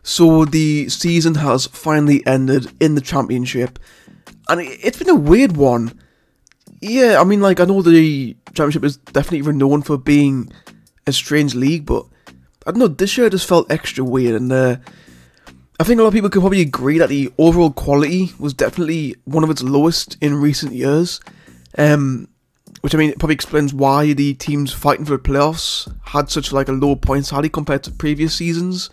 So the season has finally ended in the Championship, and it's been a weird one. Yeah, I mean, like, I know the Championship is definitely renowned for being a strange league, but I don't know, this year just felt extra weird, and I think a lot of people could probably agree that the overall quality was definitely one of its lowest in recent years, which, I mean, it probably explains why the teams fighting for the playoffs had such, like, a low points tally compared to previous seasons.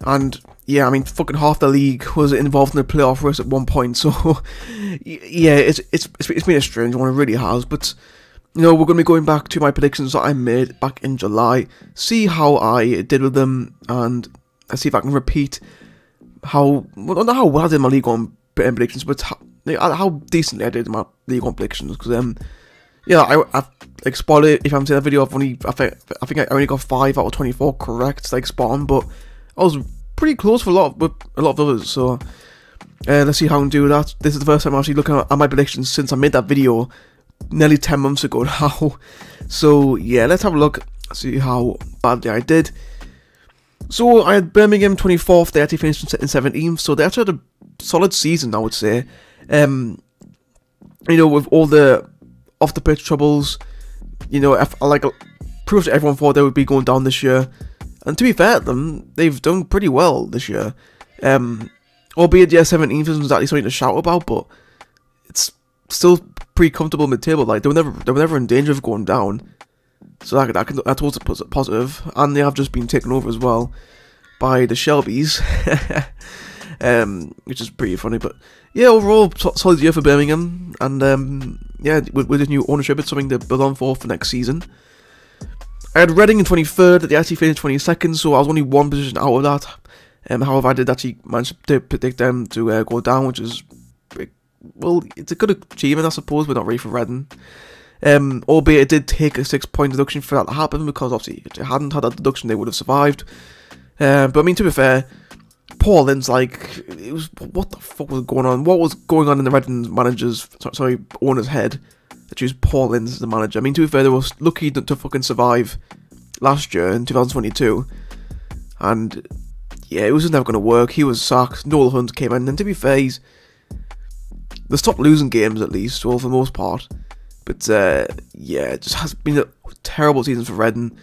And yeah, I mean, fucking half the league was involved in the playoff race at one point. So yeah, it's been a strange one. It really has. But you know, we're going to be going back to my predictions that I made back in July. See how I did with them, and see if I can repeat how, well, not how well I did my League One predictions, but how decently I did my League One predictions. Because yeah, I've like spoiled it. If I haven't seen that video, I think I only got 5 out of 24 correct, like spot on, but I was pretty close for a lot of others, so let's see how I can do that. This is the first time I'm actually looking at my predictions since I made that video nearly 10 months ago now. So yeah, let's have a look, see how badly I did. So I had Birmingham 24th, they actually finished in 17th, so they actually had a solid season, I would say. You know, with all the off-the-pitch troubles, you know, like, pretty much everyone thought they would be going down this year. And to be fair to them, they've done pretty well this year. Albeit, yeah, 17th isn't exactly something to shout about, but it's still pretty comfortable mid-table. Like, they were never in danger of going down. So that's also positive. And they have just been taken over as well by the Shelbys, which is pretty funny. But yeah, overall, solid year for Birmingham. And yeah, with this new ownership, it's something to build on for next season. I had Reading in 23rd, they actually finished 22nd, so I was only one position out of that. However, I did actually manage to predict them to go down, which is, well, it's a good achievement, I suppose, but not really for Reading. Albeit it did take a 6-point deduction for that to happen, because obviously if they hadn't had that deduction, they would have survived. But I mean, to be fair, Paul Ince, like, it was, what the fuck was going on? What was going on in the Reading owner's head? To choose Paul Ince as the manager. I mean, to be fair, they were lucky to fucking survive last year in 2022, and yeah, it was just never going to work. He was sacked, Noel Hunt came in, and to be fair, they stopped losing games at least, well, for the most part, but yeah, it just has been a terrible season for Reading,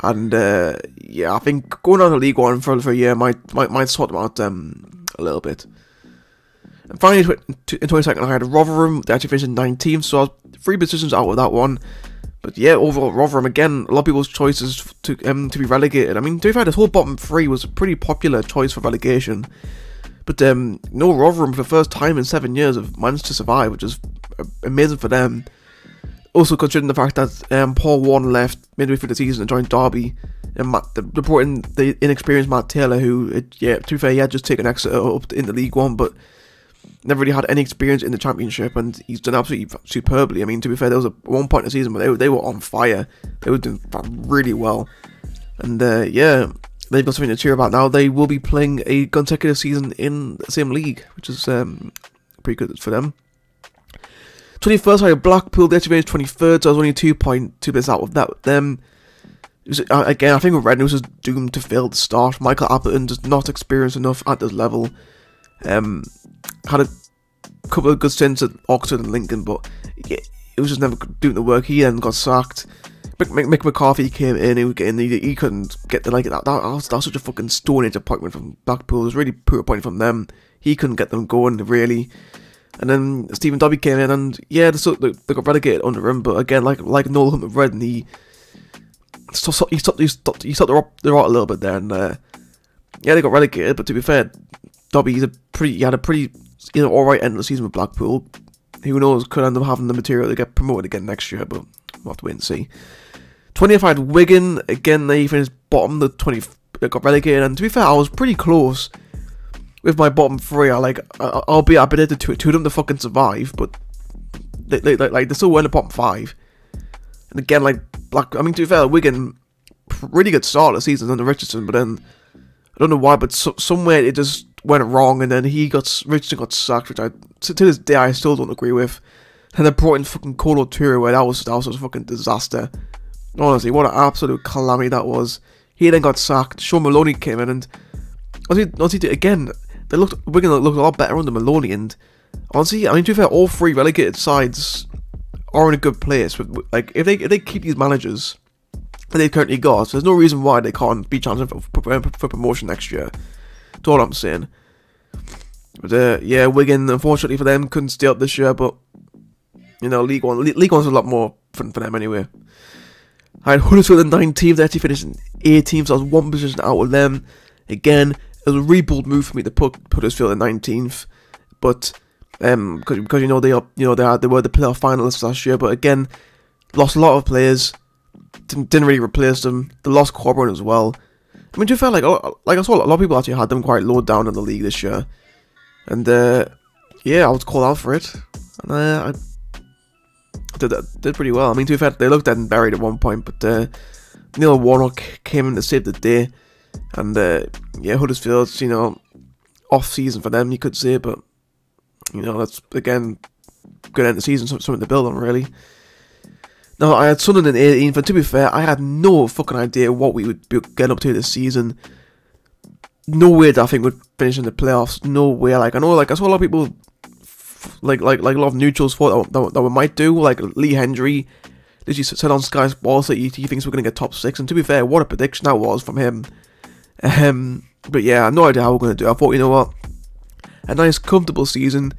and yeah, I think going on to League One for a year might sort them out a little bit. And finally, in 22nd, I had Rotherham. They actually finished in 19th, so I was 3 positions out of that one. But yeah, overall, Rotherham, again, a lot of people's choices to be relegated. I mean, to be fair, this whole bottom 3 was a pretty popular choice for relegation. But no, Rotherham, for the first time in 7 years, have managed to survive, which is amazing for them. Also, considering the fact that Paul Warne left midway through the season and joined Derby, and they brought in the inexperienced Matt Taylor, who, yeah, to be fair, he had just taken Exeter up into League One, but never really had any experience in the Championship, and he's done absolutely superbly. I mean, to be fair, there was one point in the season where they were on fire. They were doing really well. And yeah, they've got something to cheer about now. They will be playing a consecutive season in the same league, which is pretty good for them. 21st, I had Blackpool. They actually finished 23rd, so I was only 2.2 bits out of that with them. It was, again, I think with Reading, was just doomed to fail to start. Michael Appleton does not experience enough at this level. Had a couple of good stints at Oxford and Lincoln, but it was just never doing the work. He then got sacked. Mick McCarthy came in, he couldn't get the, like, that was such a fucking Stone Age appointment from Blackpool. It was really poor appointment from them. He couldn't get them going, really. And then Stephen Dobby came in, and yeah, they got relegated under him, but again, like Noel Hunt with Reading, he stopped the rot a little bit there, and yeah, they got relegated, but to be fair, Dobby, he had a pretty, you know, alright end of the season with Blackpool. Who knows, could end up having the material to get promoted again next year, but we'll have to wait and see. 20th, I had Wigan. Again, they finished bottom, they got relegated, and to be fair, I was pretty close with my bottom 3. Albeit I predicted two of them to fucking survive, but they still were in the bottom 5. And again, like, I mean, to be fair, Wigan, really good start of the season under Richardson, but then, I don't know why, but somewhere it just went wrong, and then Richardson got sacked, which to this day I still don't agree with. And they brought in fucking Kolo Toure, where that was a fucking disaster. Honestly, what an absolute calamity that was. He then got sacked. Sean Maloney came in, and honestly, again, Wigan looked a lot better under Maloney, and honestly, I mean, to be fair, all three relegated sides are in a good place. Like, if they keep these managers that they've currently got, there's no reason why they can't be challenging for promotion next year. That's all I'm saying. But yeah, Wigan, unfortunately for them, couldn't stay up this year. But you know, League One's a lot more fun for them anyway. I had Huddersfield in 19th. They actually finished in 18th, so I was one position out of them. Again, it was a really bold move for me to put Huddersfield in 19th, but because you know they were the playoff finalists last year. But again, lost a lot of players. Didn't really replace them. They lost Coburn as well. I mean, to be fair, like I saw a lot of people actually had them quite low down in the league this year, and yeah, I was called out for it, and I did pretty well. I mean, to be fair, they looked dead and buried at one point, but Neil Warnock came in to save the day, and yeah, Huddersfield's, you know, off season for them, you could say, but you know, that's again good end of the season, something to build on really. Now, I had Sunderland in 18th, but to be fair, I had no fucking idea what we would be getting up to this season. No way that I think we'd finish in the playoffs. No way. Like, I know, like, I saw a lot of people, like a lot of neutrals thought that we might do. Like, Lee Hendry literally said on Sky Sports that he thinks we're going to get top 6. And to be fair, what a prediction that was from him. But yeah, I had no idea how we're going to do. I thought, you know what, a nice, comfortable season.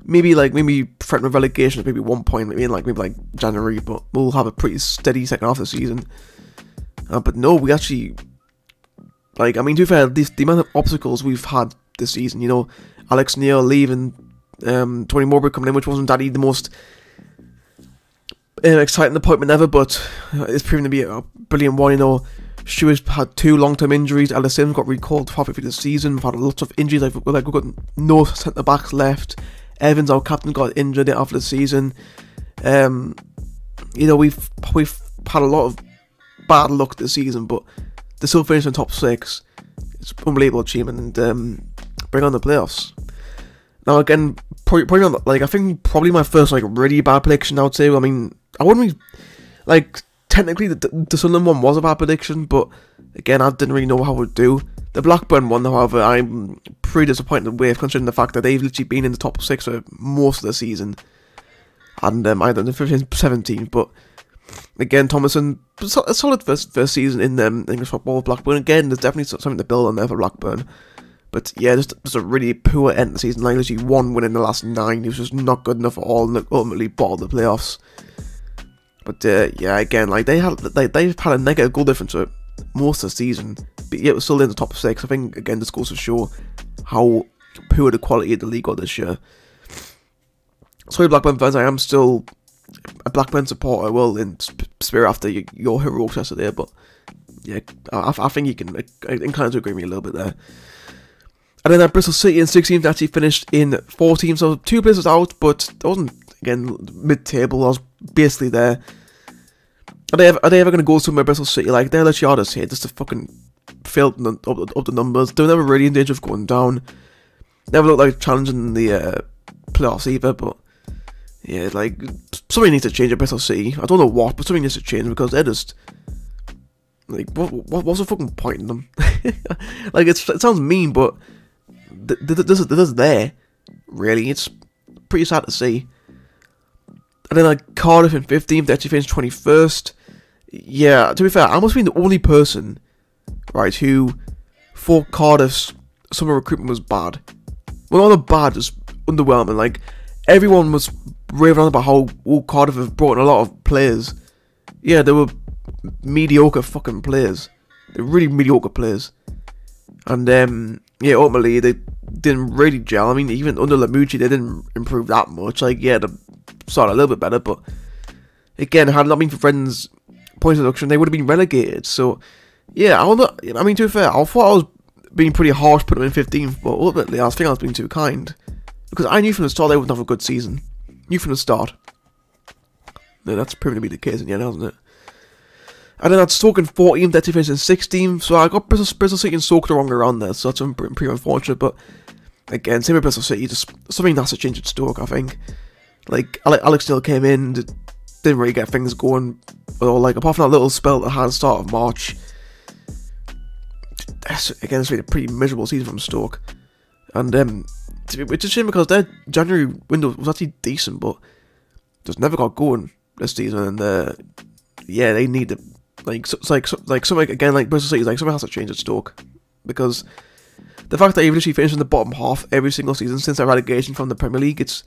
Maybe threaten with relegation at maybe one point, maybe like January, but we'll have a pretty steady second half of the season. But no, we actually, like, I mean, to be fair, the amount of obstacles we've had this season, you know, Alex Neil leaving, Tony Mowbray coming in, which wasn't the most exciting appointment ever, but it's proven to be a brilliant one. You know, Stewart's had 2 long-term injuries. Ellis Sims got recalled halfway through the season. We've had lots of injuries. Like we've got no centre backs left. Evans, our captain, got injured after the season. You know, we've had a lot of bad luck this season, but to still finish in top 6, it's an unbelievable achievement, and bring on the playoffs. Now again, probably not, like, I think probably my first like really bad prediction, I would say. I mean, I wouldn't really, like, technically the Sunderland one was a bad prediction, but again, I didn't really know how it would do. The Blackburn one, however, I'm pretty disappointed with, considering the fact that they've literally been in the top 6 for most of the season, and I don't know, 15th, 17th, but again, Thomason, a solid first season in English football. Blackburn, again, there's definitely something to build on there for Blackburn, but yeah, just a really poor end of the season. Like, literally 1 win in the last 9, it was just not good enough at all, and ultimately bottled the playoffs. But yeah, again, like, they've had a negative goal difference for most of the season, but yet we're still in the top 6. I think, again, this goes to show how poor the quality of the league got this year. Sorry, Blackburn fans, I am still a Blackburn supporter, well, in spirit after your heroics yesterday, but yeah, I think you can inclined to agree with me a little bit there. And then Bristol City in 16th actually finished in 14th, so 2 places out, but it wasn't, again, mid-table. I was basically there. Are they ever going to go somewhere, Bristol City? Like, they're literally artists here just to fucking fill up the numbers. They were never really in danger of going down. Never looked like challenging the playoffs either, but yeah, like, something needs to change at Bristol City. I don't know what, but something needs to change, because they're just, like, what's the fucking point in them? Like, it sounds mean, but this is there, really. It's pretty sad to see. And then, like, Cardiff in 15th, they actually finished 21st. Yeah, to be fair, I must have been the only person, right, who thought Cardiff's summer recruitment was bad. Well, not bad, just underwhelming. Like, everyone was raving on about how Cardiff have brought in a lot of players. Yeah, they were mediocre fucking players. They're really mediocre players. And yeah, ultimately they didn't really gel. I mean, even under Lamucci, they didn't improve that much. Like, yeah, they started a little bit better, but again, had it not been for Friends' point deduction, they would have been relegated. So yeah, I mean, to be fair, I thought I was being pretty harsh putting them in 15th, but ultimately I think I was being too kind, because I knew from the start they wouldn't have a good season. Knew from the start. No, that's proven to be the case in the end, hasn't it? And then that's Stoke in 14th, that finished in 16th, so I got Bristol City and Stoke the wrong way around there, so that's pretty unfortunate, but again, same with Bristol City, just something has to change at Stoke, I think. Like, Alex Neil came in, didn't really get things going, or like, apart from that little spell that had at the start of March, again, it's been a pretty miserable season from Stoke. And it's a shame because their January window was actually decent, but just never got going this season. And yeah, they need to something again like Bristol City. Like something has to change at Stoke, because the fact that you've literally finished in the bottom half every single season since their relegation from the Premier League, it's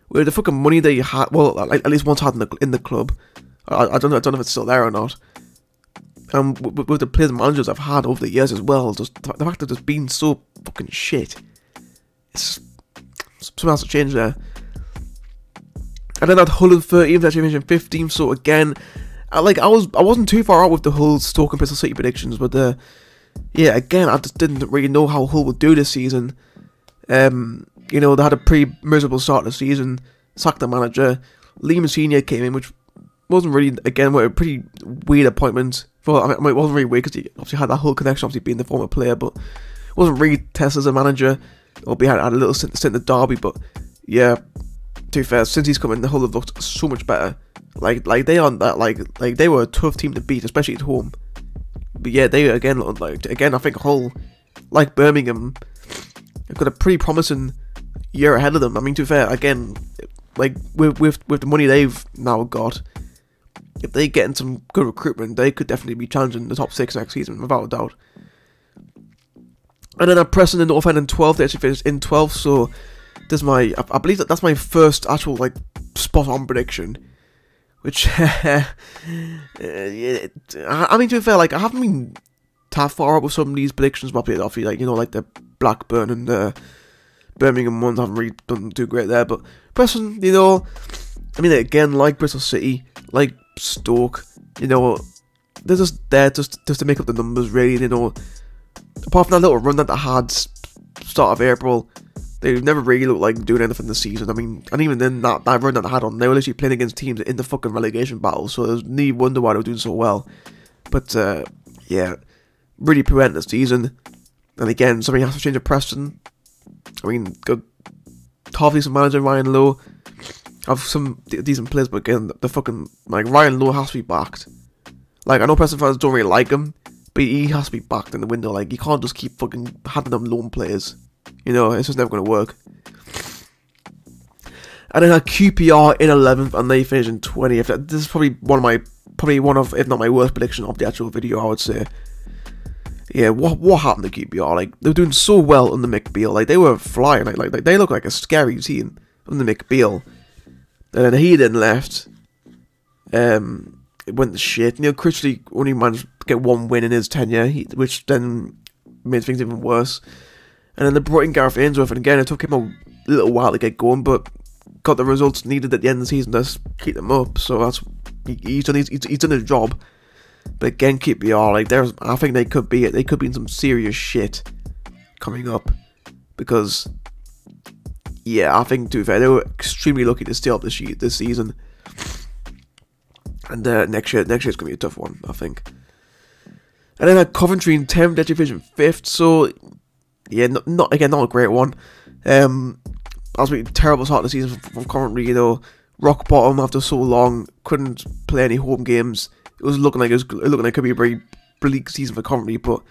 with the fucking money that you had. Well, like, at least once had in the club. I don't know if it's still there or not. And with the players and managers I've had over the years as well, just the fact that it's been so fucking shit, it's something has to change there. And then that Hull in 13th, actually finished in 15th. So again, I wasn't too far out with the Hull, Stoke and Bristol City predictions, but yeah, again, I just didn't really know how Hull would do this season. You know, they had a pretty miserable start to the season, sacked the manager. Lee Senior came in, which wasn't really, again, a pretty weird appointment. Well, I mean, it wasn't really weird because he obviously had that whole connection, obviously being the former player, but wasn't really tested as a manager. Albeit had a little stint at Derby, but yeah, to be fair, since he's come in, the Hull have looked so much better. Like they aren't that like they were a tough team to beat, especially at home. But yeah, they again look like I think Hull, like Birmingham, have got a pretty promising year ahead of them. I mean, to be fair, again, like with the money they've now got, if they get in some good recruitment, they could definitely be challenging the top 6 next season, without a doubt. And then at Preston in North End in 12th, they actually finished in 12th, so there's I believe that's my first actual, like, spot-on prediction. Which, I mean, to be fair, like, I haven't been that far up with some of these predictions, but obviously, like, you know, like the Blackburn and the Birmingham ones haven't really done too great there, but Preston, you know, I mean, again, like Bristol City, like Stoke, you know, they're just there just to make up the numbers, really, you know. Apart from that little run that they had start of April, they never really looked like doing anything this season. I mean, and even then, that run that they had on, they were literally playing against teams in the fucking relegation battle, so there's no wonder why they were doing so well. But, yeah, really poor end of the season. And again, something has to change at Preston. I mean, good half-decent manager, Ryan Lowe. Have some decent players, but again, the fucking, like, Ryan Lowe has to be backed. Like, I know Preston fans don't really like him, but he has to be backed in the window. Like, you can't just keep fucking handing them loan players. You know, it's just never going to work. And then at QPR in 11th, and they finished in 20th. This is probably one of, if not my worst prediction of the actual video, I would say. Yeah, what happened to QPR? Like, they were doing so well under McBeal. Like, they were flying. Like they look like a scary team under McBeal. And then he then left. It went to shit. Neil Critchley only managed to get one win in his tenure, which then made things even worse. And then they brought in Gareth Ainsworth, and again, it took him a little while to get going, but got the results needed at the end of the season to keep them up. So that's he's done his job. But again, QPR, like I think they could be in some serious shit coming up, because yeah, I think, to be fair, they were extremely lucky to stay up this season. And next year's going to be a tough one, I think. And then at Coventry in 10th, they division 5th, so yeah, not a great one. As we terrible start of the season from Coventry, you know, rock bottom after so long, couldn't play any home games. It was looking like it could be a very bleak season for Coventry, but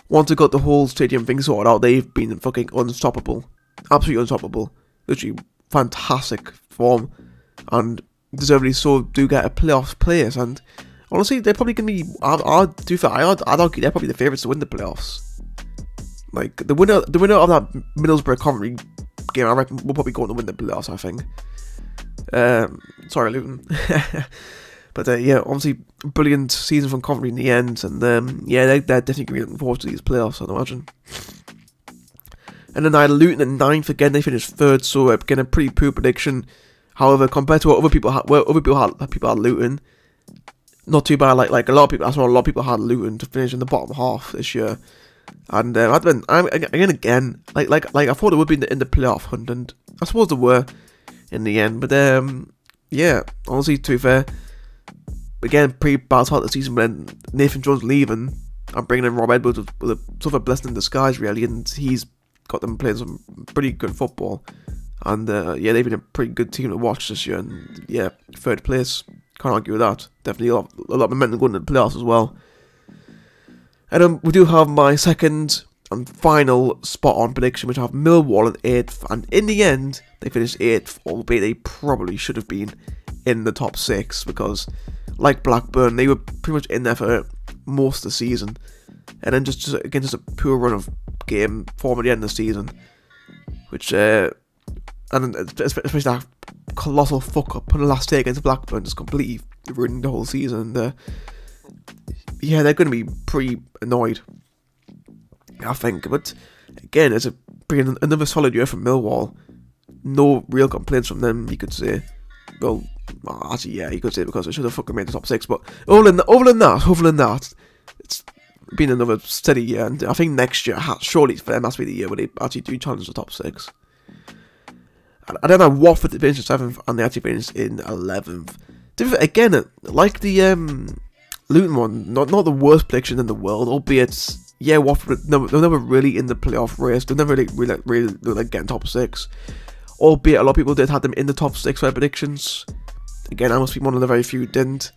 once they got the whole stadium thing sorted out, they've been fucking unstoppable. Absolutely unstoppable. Literally fantastic form, and deservedly so do get a playoff place. And honestly, they're probably going to be, I'd argue they're probably the favourites to win the playoffs. Like, the winner of that Middlesbrough Coventry game, I reckon, will probably go on to win the playoffs, I think. Sorry, Luton. But yeah, obviously, brilliant season from Coventry in the end, and yeah, they're definitely going to be looking forward to these playoffs, I'd imagine. And then I had Luton at 9th, again, they finished 3rd, so again, a pretty poor prediction. However, compared to what other people had Luton, not too bad. Like a lot of people, I saw a lot of people had Luton to finish in the bottom half this year, and I thought it would be in the playoff hunt, and I suppose they were in the end. But yeah, honestly, to be fair, again, pretty bad start of the season when Nathan Jones leaving and bringing in Rob Edwards was a sort of a blessing in disguise, really, and he's got them playing some pretty good football. And yeah, they've been a pretty good team to watch this year, and yeah, 3rd place, can't argue with that. Definitely a lot of momentum going into the playoffs as well. And we do have my second and final spot-on prediction, which I have Millwall in 8th, and in the end, they finished 8th, albeit they probably should have been in the top 6, because, like Blackburn, they were pretty much in there for most of the season, and then just a poor run of game form at the end of the season, which, and especially that colossal fuck-up on the last day against Blackburn, just completely ruining the whole season, and, yeah, they're going to be pretty annoyed, I think. But again, it's another solid year from Millwall. No real complaints from them, you could say. Well, actually, yeah, you could say, because they should have fucking made the top 6. But other than that, it's been another steady year. And I think next year, surely for them, has to be the year where they actually do challenge the top 6. And then I Watford, they finished in 7th, and they actually finished in 11th. Again, like the Luton one, not the worst prediction in the world, albeit, yeah, Watford, they're never really in the playoff race, they're never really like getting top 6, albeit a lot of people did have them in the top 6 for their predictions. Again, I must be one of the very few who didn't,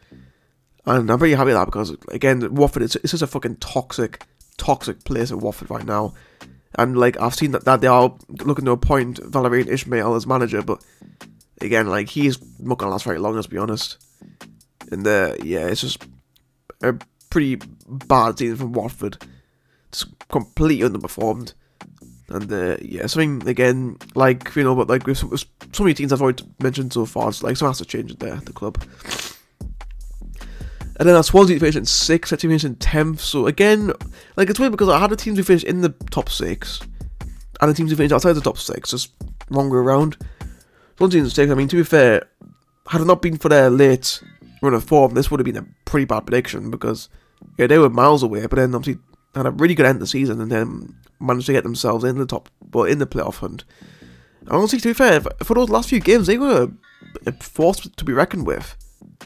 and I'm very happy with that, because, again, Watford, it's just a fucking toxic place in Watford right now, and, like, I've seen that they are looking to appoint Valérien Ismaël as manager, but, again, like, he's not going to last very long, let's be honest, and, yeah, it's just a pretty bad season from Watford. It's completely underperformed, and yeah, something again, like, you know, but like with so many teams I've already mentioned so far, it's like something has to change there, the club. And then Swansea finished in 6th, actually finished in 10th. So again, like, it's weird because I had the teams who finished in the top 6, and the teams who finished outside the top 6, just wrong way around. Swansea in 6th. I mean, to be fair, had it not been for their late run of form, this would have been a pretty bad prediction, because, yeah, they were miles away, but then obviously had a really good end of the season, and then managed to get themselves in the top, well, in the playoff hunt. And honestly, to be fair, for those last few games, they were a force to be reckoned with.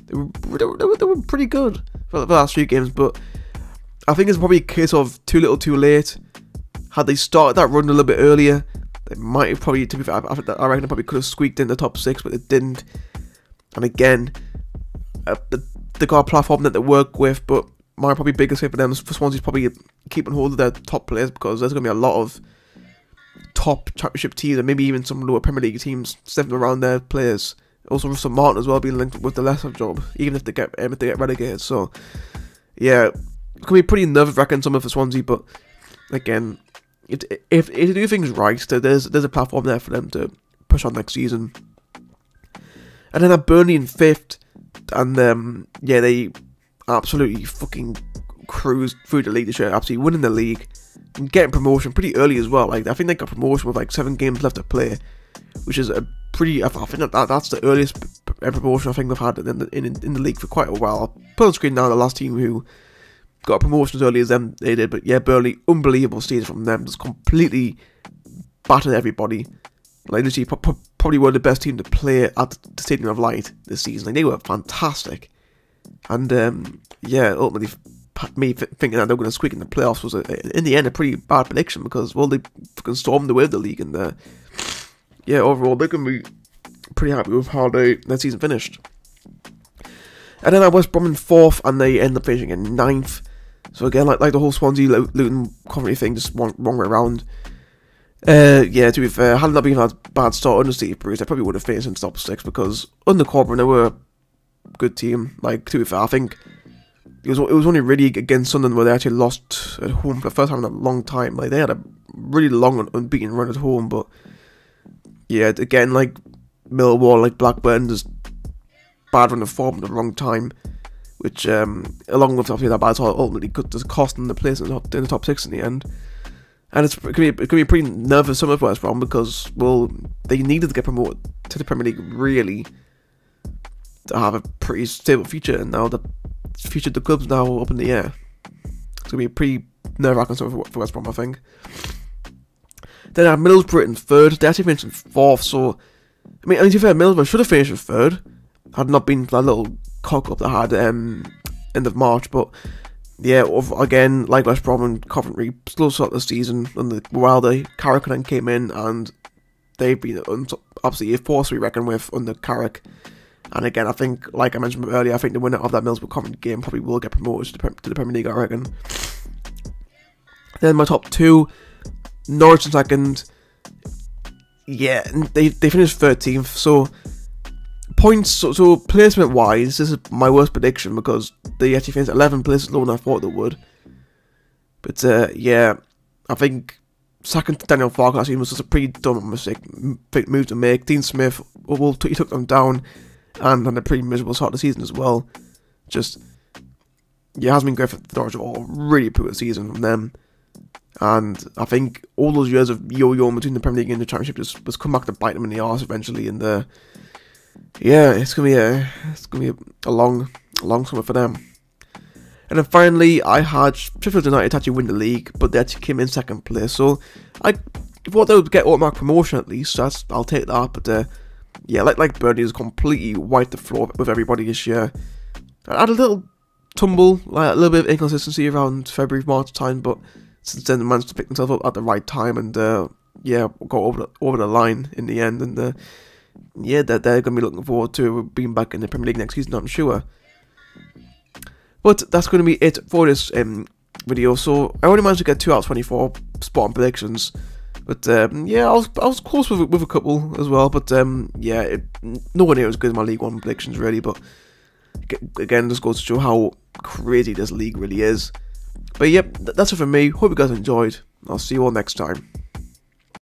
They were pretty good for the last few games, but I think it's probably a case of too little too late. Had they started that run a little bit earlier, they might have probably, to be fair, I reckon they probably could have squeaked in the top 6, but they didn't. And again, they got a platform that they work with, but my probably biggest hit for them for Swansea is probably keeping hold of their top players, because there's going to be a lot of top championship teams and maybe even some lower Premier League teams stepping around their players. Also, Russell Martin as well being linked with the Leicester job, even if they get relegated. So, yeah, it can be pretty nerve-wracking summer for Swansea, but again, if they do things right, there's a platform there for them to push on next season. And then at Burnley in 5th, and yeah, they absolutely fucking cruised through the league this year, absolutely winning the league and getting promotion pretty early as well. Like, I think they got promotion with like 7 games left to play, which is a pretty. I think that's the earliest promotion I think they've had in the league for quite a while. I'll put on screen now the last team who got a promotion as early as them they did, but yeah, Burnley, unbelievable season from them, just completely battered everybody. Like, literally, probably one of the best teams to play at the Stadium of Light this season. Like, they were fantastic. And, yeah, ultimately, me thinking that they were going to squeak in the playoffs was, in the end, a pretty bad prediction, because, well, they fucking stormed away the league, and, yeah, overall, they're going to be pretty happy with how their season finished. And then at West Brom in 4th, and they end up finishing in 9th. So, again, like the whole Swansea, Luton, Coventry thing, just wrong way around. Yeah, to be fair, had it not been a bad start under Steve Bruce, they probably would have finished in top 6, because under Corbyn, they were a good team. Like, to be fair, I think it was only really against Sunderland where they actually lost at home for the first time in a long time. Like, they had a really long unbeaten run at home, but yeah, again, like Millwall, like Blackburn, just bad run of form at the wrong time, which, along with obviously that bad start, ultimately could just cost them the place in the top 6 in the end. And it could be a pretty nervous summer for West Brom, because, well, they needed to get promoted to the Premier League, really, to have a pretty stable future, and now the future of the club's now up in the air. It's going to be a pretty nerve-wracking summer for West Brom, I think. Then I have Middlesbrough in 3rd. They actually finished in 4th, so, I mean, to be fair, Middlesbrough should have finished in 3rd, had not been that little cock-up they had end of March, but yeah, again, like West Brom and Coventry, slow start the season, while the Carrick came in, and they've been obviously a force to be reckoned with under Carrick. And again, I think, like I mentioned earlier, I think the winner of that Middlesbrough Coventry game probably will get promoted to the Premier League, I reckon. Then my top 2, Norwich in second. Yeah, they finished 13th, so points, so placement wise, this is my worst prediction because they actually finished 11 places lower than I thought they would. But yeah, I think second to Daniel Farke last season was just a pretty dumb move to make. Dean Smith, he took them down and had a pretty miserable start of the season as well. Just, yeah, it hasn't been great for Norwich at all. Really poor season from them. And I think all those years of yo-yo between the Premier League and the Championship just come back to bite them in the arse eventually. And yeah, it's gonna be a long summer for them. And then finally, I had Sheffield United actually win the league, but they actually came in second place. So I thought they would get automatic promotion at least. So I'll take that. But yeah, like Burnley has completely wiped the floor with everybody this year. I had a little tumble, like a little bit of inconsistency around February, March time, but since then they managed to pick themselves up at the right time and yeah, got over the line in the end. And yeah, they're going to be looking forward to being back in the Premier League next season, I'm sure. But that's going to be it for this video. So I only managed to get 2 out of 24 spot on predictions. But yeah, I was close with a couple as well. But yeah, nowhere near as good as my League One predictions really. But again, just goes to show how crazy this league really is. But yep, that's it for me. Hope you guys enjoyed. I'll see you all next time.